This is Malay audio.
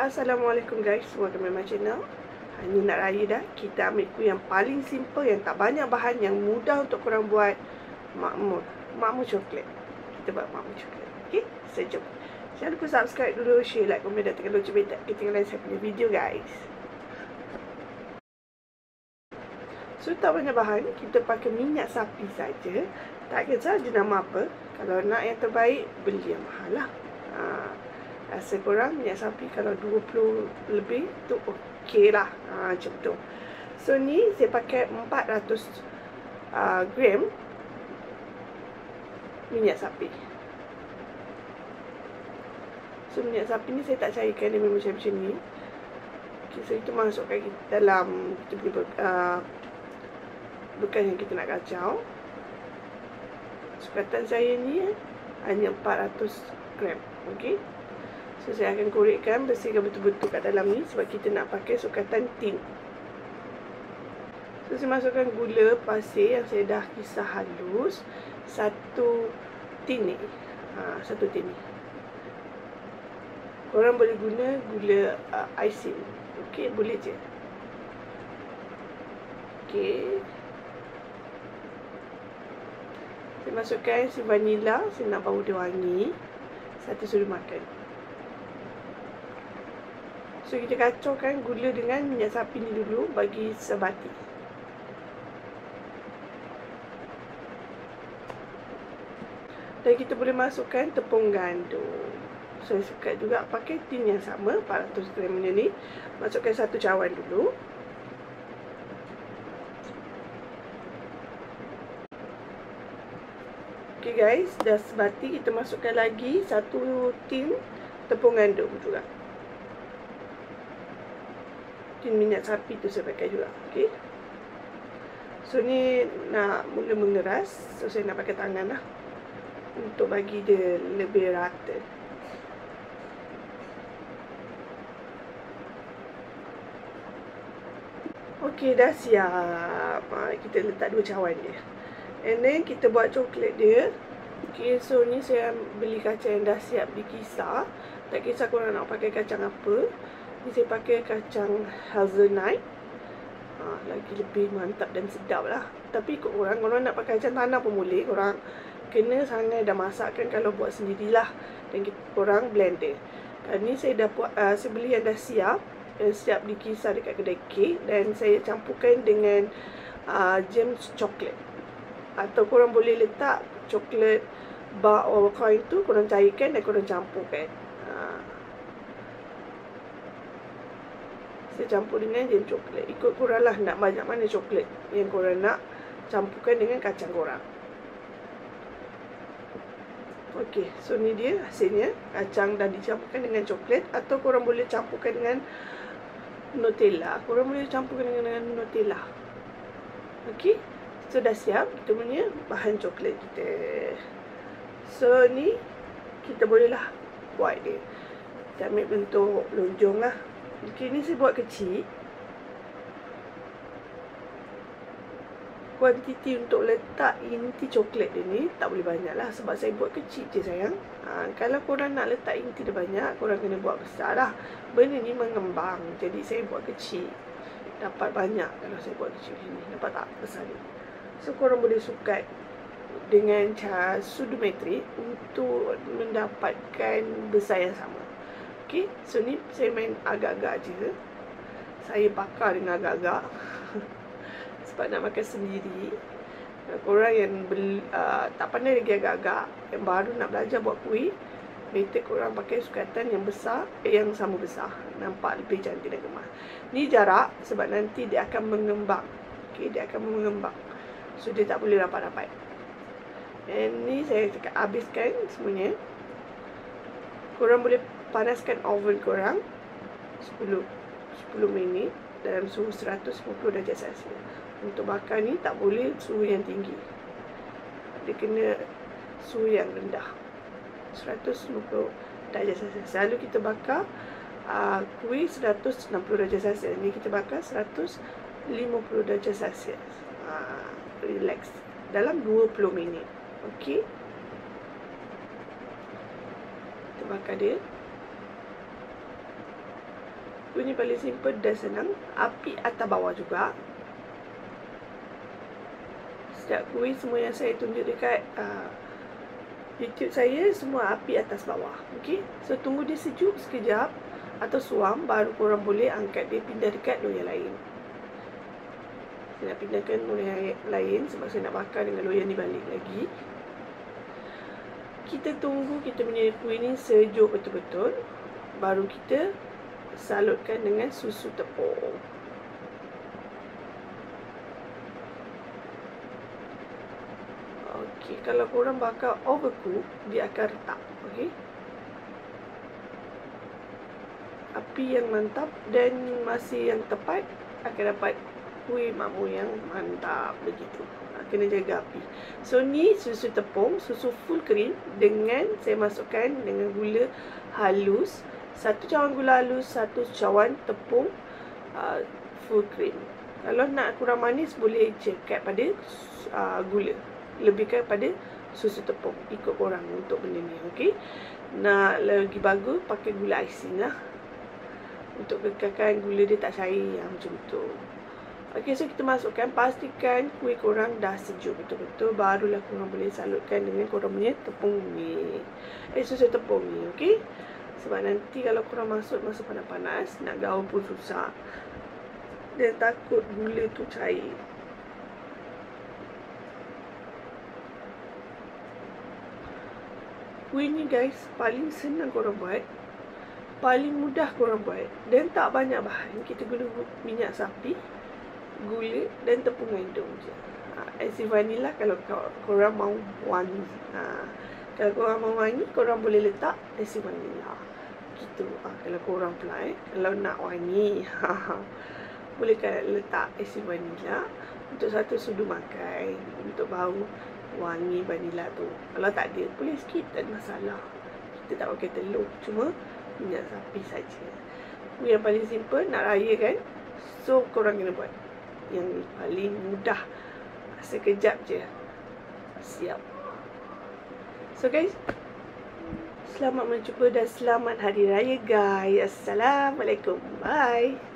Assalamualaikum guys, welcome to my channel. Ini nak raya dah. Kita ambil kuih yang paling simple, yang tak banyak bahan, yang mudah untuk korang buat. Makmur coklat. Kita buat makmur coklat. Okay, sejom. Jangan lupa subscribe dulu, share, like, komen dan tekan lonceng bell ketinggalan saya punya video guys. So tak banyak bahan, kita pakai minyak sapi saja. Tak kisah jenama apa. Kalau nak yang terbaik, beli yang mahal lah. Rasa korang minyak sapi kalau 20 lebih tu okey lah. Macam tu. So ni saya pakai 400 gram minyak sapi. So minyak sapi ni saya tak cairkan, dia memang macam ni. Okay, so kita masukkan dalam kita punya bekas yang kita nak kacau. Sukatan saya ni hanya 400 gram. Okey. So saya akan korekkan, bersihkan betul-betul kat dalam ni sebab kita nak pakai sukatan tin. So saya masukkan gula pasir yang saya dah kisar halus. Satu tin ni. Satu tin ni. Korang boleh guna gula icing. Okey, boleh je. Okey. Saya masukkan si vanila, saya nak bau dia wangi. 1 sudu makan. So kita kacaukan gula dengan minyak sapi ni dulu bagi sebati. Dan kita boleh masukkan tepung gandum. So saya suka juga pakai tin yang sama, 400 gram ni. Masukkan 1 cawan dulu. Okay guys, dah sebati, kita masukkan lagi 1 tin tepung gandum juga. Tin minyak sapi tu saya pakai juga. Okay. So ni nak mula mengeras. So saya nak pakai tangan lah untuk bagi dia lebih rata. Okay, dah siap. Kita letak 2 cawan dia. And then kita buat coklat dia. Okay, so ni saya beli kacang yang dah siap dikisar. Tak kisah korang nak pakai kacang apa. Ni saya pakai kacang hazelnut. Lagi lebih mantap dan sedap lah. Tapi ikut korang nak pakai kacang tanah pun boleh. Korang kena sangat dah masakkan kalau buat sendirilah. Dan korang blend dia. Ni saya dah buat, saya beli yang dah siap. Yang siap dikisar dekat kedai kek. Dan saya campurkan dengan jam coklat. Atau korang boleh letak coklat bar or coin tu, korang cairkan dan korang campurkan. Saya campur dengan jam coklat. Ikut korang lah nak banyak mana coklat yang korang nak campurkan dengan kacang korang. Okey, so ni dia hasilnya. Kacang dah dicampurkan dengan coklat. Atau korang boleh campurkan dengan Nutella. Korang boleh campurkan dengan Nutella. Okey, so dah siap kita punya bahan coklat kita. So ni kita bolehlah buat dia. Kita ambil bentuk lonjong lah. Okay, ni saya buat kecil. Kuantiti untuk letak inti coklat dia ni tak boleh banyak lah. Sebab saya buat kecil je sayang. Kalau korang nak letak inti dia banyak, korang kena buat besar lah. Benda ni mengembang. Jadi saya buat kecil. Dapat banyak kalau saya buat kecil ni. Dapat tak besar ni. So korang boleh sukat dengan cara sudometrik untuk mendapatkan besar yang sama. Okay, so ni saya main agak-agak je. Saya bakar dengan agak-agak. Sebab nak makan sendiri. Korang yang tak pandai lagi agak-agak, yang baru nak belajar buat kuih, better korang pakai sukatan yang besar, yang sama besar. Nampak lebih cantik dan gemas. Ni jarak sebab nanti dia akan mengembang. Okay, dia akan mengembang. So dia tak boleh rapat-rapat. And ni saya habiskan semuanya. Korang boleh panaskan oven korang 10 minit dalam suhu 150 darjah Celsius. Untuk bakar ni tak boleh suhu yang tinggi. Dia kena suhu yang rendah. 150 darjah Celsius. Selalu kita bakar kuih 160 darjah Celsius. Ni kita bakar 150 darjah Celsius. Relax. Dalam 20 minit. Okey. Kita bakar dia. Kuih ni paling simple dan senang. Api atas bawah juga. Setiap kuih semua yang saya tunjuk dekat YouTube saya, semua api atas bawah. Okey. So tunggu dia sejuk sekejap atau suam, baru korang boleh angkat dia pindah dekat loyang lain. Saya nak pindahkan loyang lain sebab saya nak bakar dengan loyang ni balik lagi. Kita tunggu kita punya kuih ni sejuk betul-betul, baru kita salutkan dengan susu tepung. Okey, kalau korang bakar overcook, dia akan retak. Okey. Api yang mantap dan masa yang tepat akan dapat kuih makmur yang mantap begitu. Kena jaga api. So ni susu tepung, susu full cream dengan saya masukkan dengan gula halus. 1 cawan gula halus, 1 cawan tepung full cream. Kalau nak kurang manis boleh cekap pada gula. Lebihkan pada susu tepung. Ikut korang untuk benda ni. Okey. Nak lagi bagus pakai gula icing lah. Untuk kekalkan gula dia tak cair macam tu. Okey, so kita masukkan, pastikan kuih korang dah sejuk betul-betul, barulah korang boleh salutkan dengan korang punya tepung ni. Susu tepung ni, okey? Sebab nanti kalau korang masuk masa panas-panas, nak gaul pun susah. Dan takut gula tu cair. Kuih ni guys, paling senang korang buat. Paling mudah korang buat. Dan tak banyak bahan. Kita guna minyak sapi, gula dan tepung gandum je. Esin vanila kalau korang mau wangi. Kalau korang mau wangi, korang boleh letak esin vanila. Gitu. Kalau korang pula kalau nak wangi, boleh kan letak esin vanila untuk satu sudu makan, untuk bau wangi vanila tu. Kalau tak ada, boleh skip, tak ada masalah. Kita tak pakai telur, cuma minyak sapi saja. Yang paling simple, nak raya kan, so korang kena buat yang ni paling mudah, sekejap je siap. So guys, selamat mencuba dan selamat hari raya guys. Assalamualaikum. Bye.